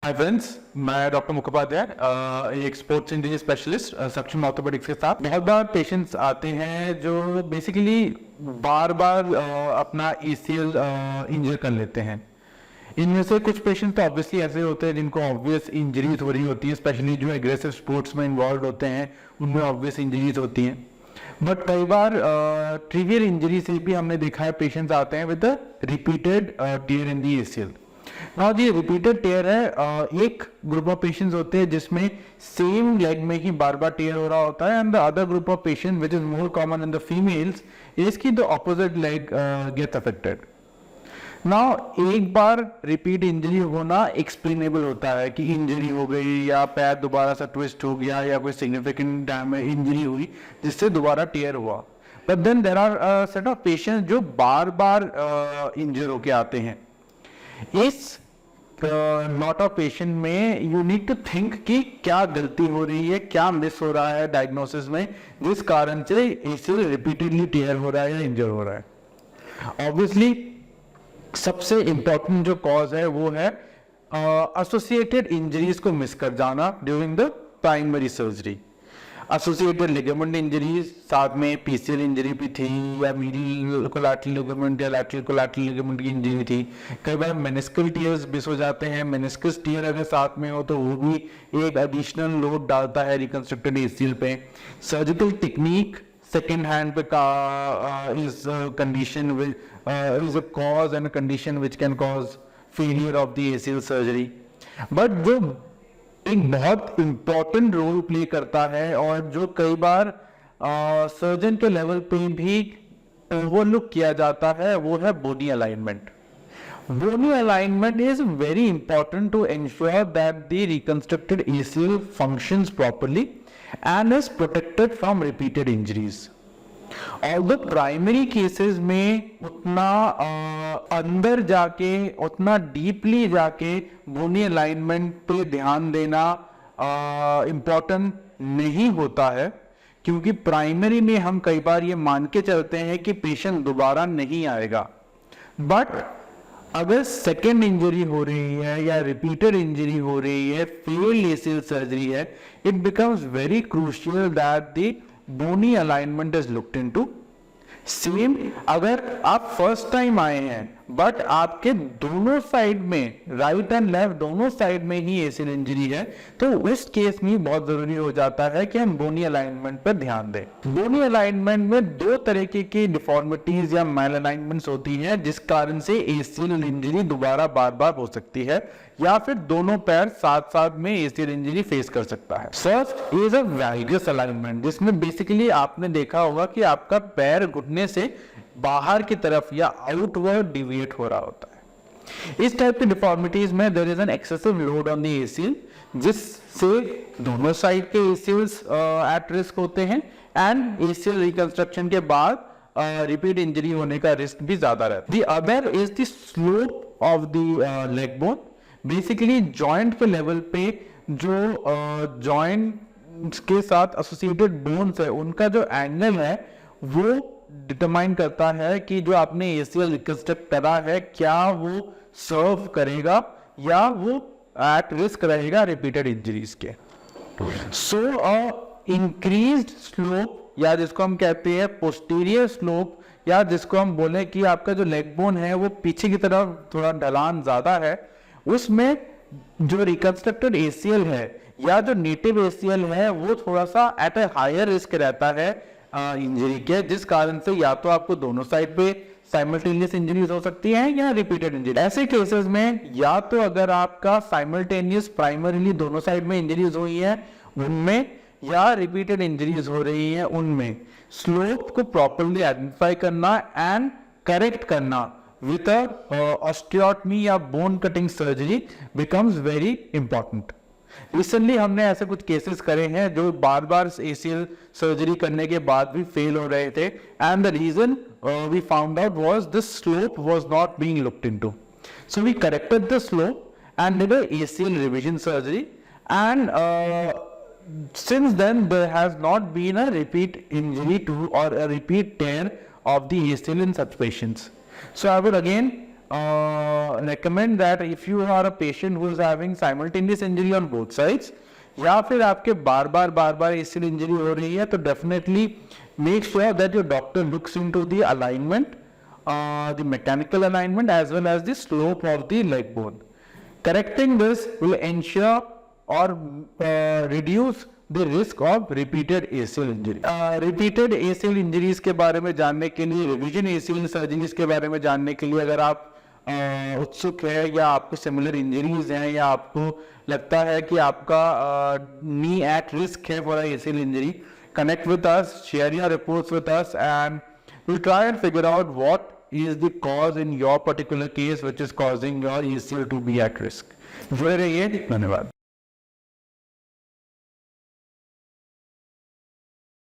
Hi friends, मैं doctor Mukhopadhyay, एक sports injury specialist सक्षम ऑर्थोपेडिक्स के साथ। बहुत बार पेशेंट्स आते हैं जो बेसिकली बार बार अपना एसीएल इंजर कर लेते हैं। इनमें से कुछ पेशेंट्स तो ऑब्वियसली ऐसे होते हैं जिनको ऑब्वियस इंजरीज हो रही होती है, स्पेशली जो एग्रेसिव स्पोर्ट्स में इन्वॉल्व होते हैं उनमें ऑब्वियस इंजरीज होती हैं। बट कई बार ट्रिवियल इंजरी से भी हमने देखा है पेशेंट्स आते हैं with repeated tear in the ACL. Now ये रिपीटेड टेयर है, एक ग्रुप ऑफ पेशेंट्स होते हैं जिसमें सेम लेग में ही बार बार टेयर हो रहा होता है, and the other group of patient which is more common in the females is की the opposite leg gets affected. Now एक बार रिपीट इंजरी होना एक्सप्लेनेबल होता है कि इंजरी हो गई या पैर दोबारा सा ट्विस्ट हो गया या कोई सिग्निफिकेंट डैमेज इंजरी हुई जिससे दोबारा टेयर हुआ। But then there are set of patients जो बार बार इंजर होके आते हैं। इस लॉट ऑफ पेशेंट में यू नीड टू थिंक कि क्या गलती हो रही है, क्या मिस हो रहा है डायग्नोसिस में, जिस कारण से एसीएल रिपीटेडली टेयर हो रहा है या इंजर हो रहा है। ऑब्वियसली सबसे इंपॉर्टेंट जो कॉज है वो है एसोसिएटेड इंजरीज को मिस कर जाना during the primary surgery. Associated ligament injuries, साथ में पीसीएल इंजरी भी थी, या मीडियल कोलैटरल लिगामेंट या लैटरल कोलैटरल लिगामेंट की इंजरी थी। कई बार मेनिस्कल टीयर्स मिस हो जाते हैं। मेनिस्कस टीयर अगर साथ में हो तो वो भी एक एडिशनल लोड डालता है रिकंस्ट्रक्टेड एसीएल पे। सर्जिकल टेक्निक सेकेंड हैंड पे is condition is a cause and condition which can cause failure of the ACL surgery. But जो एक बहुत इंपॉर्टेंट रोल प्ले करता है और जो कई बार सर्जन के लेवल पे भी ओवरलुक किया जाता है वो है बोनी alignment. Bony alignment is very important to ensure that the reconstructed ACL functions properly and is protected from repeated injuries. Although primary cases में उतना अंदर जाके उतना डीपली जाके बोनी अलाइनमेंट पे ध्यान देना इम्पोर्टेंट नहीं होता है, क्योंकि प्राइमरी में हम कई बार ये मान के चलते हैं कि पेशेंट दोबारा नहीं आएगा। बट अगर सेकेंड इंजरी हो रही है या रिपीटेड इंजरी हो रही है, फेल्ड एसीएल सर्जरी है, it becomes very crucial that the bony alignment is looked into. Same अगर आप फर्स्ट टाइम आए हैं बट आपके दोनों साइड में, राइट एंड लेफ्ट दोनों साइड में ही एसीएल इंजरी है, तो इस केस में बहुत जरूरी हो जाता है कि हम बोनी अलाइनमेंट पर ध्यान दें। बोनी अलाइनमेंट में दो तरीके की डिफॉर्मिटीज या मैल अलाइनमेंट्स होती हैं जिस कारण से एसीएल इंजरी दोबारा बार बार हो सकती है, या फिर दोनों पैर साथ साथ में एसीएल इंजरी फेस कर सकता है। फर्स्ट इज अ वैल्गस अलाइनमेंट, जिसमें बेसिकली आपने देखा होगा कि आपका पैर घुटने से बाहर की तरफ या आउटवर्ड डिविएट हो रहा होता है। इस टाइप की डिफॉर्मिटीज में there is an excessive load on the ACL, जिससे दोनों साइड के एसीएल्स एट रिस्क होते हैं, एंड एसीएल रिकंस्ट्रक्शन के बाद रिपीट इंजरी होने का रिस्क भी ज्यादा रहता है। The other is the slope of the leg bone. Basically joint पे लेवल पे जो जॉइंट के साथ एसोसिएटेड बोन्स है उनका जो एंगल है वो डिटरमाइन करता है कि जो आपने एसीएल रिकंस्ट्रक्ट करा है क्या वो सर्व करेगा या वो एट रिस्क रहेगा रिपीटेड इंजरीज के। सो इंक्रीज्ड स्लोप, या जिसको हम कहते हैं पोस्टीरियर स्लोप, या जिसको हम बोले कि आपका जो लेग बोन है वो पीछे की तरफ थोड़ा ढलान ज्यादा है, उसमें जो रिकंस्ट्रक्टेड एसीएल है या जो नेटिव एसीएल है वो थोड़ा सा एट ए हायर रिस्क रहता है इंजरी के, जिस कारण से या तो आपको दोनों साइड पे साइमल्टेनियस इंजरीज हो सकती है या रिपीटेड इंजरी। ऐसे केसेस में या तो अगर आपका साइमल्टेनियस प्राइमरीली दोनों साइड में इंजरीज हुई है उनमें, या रिपीटेड इंजरीज हो रही है उनमें, स्लोप को प्रॉपर्ली आइडेंटिफाई करना एंड करेक्ट करना with a osteotomy या bone cutting surgery becomes very important. Recently हमने ऐसे कुछ केसेस करे हैं जो बार बार एसीएल सर्जरी करने के बाद भी फेल हो रहे थे, and the reason we found out was this slope was not being looked into. So we corrected the slope and did a ACL revision surgery, and since then there has not been a repeat injury to or a repeat tear of the ACL in such patients. So I would again recommend that if you are a patient who is having simultaneous injury on both sides, या फिर आपके बार बार ACL injury हो रही है, तो definitely make sure that your doctor looks into the alignment, the mechanical alignment as well as the slope of the leg bone. Correcting this will ensure or reduce the risk of repeated ACL injury. Repeated ACL injuries के बारे में जानने के लिए, revision ACL surgeries के बारे में जानने के लिए अगर आप उत्सुक है या आपको सिमिलर इंजरीज हैं या आपको लगता है कि आपका नी एट रिस्क है for ACL injury, connect with us, share your reports with us, and we'll try and figure out what is the cause in your particular case which is causing your ACL to be at risk. जुड़े रहिए, धन्यवाद.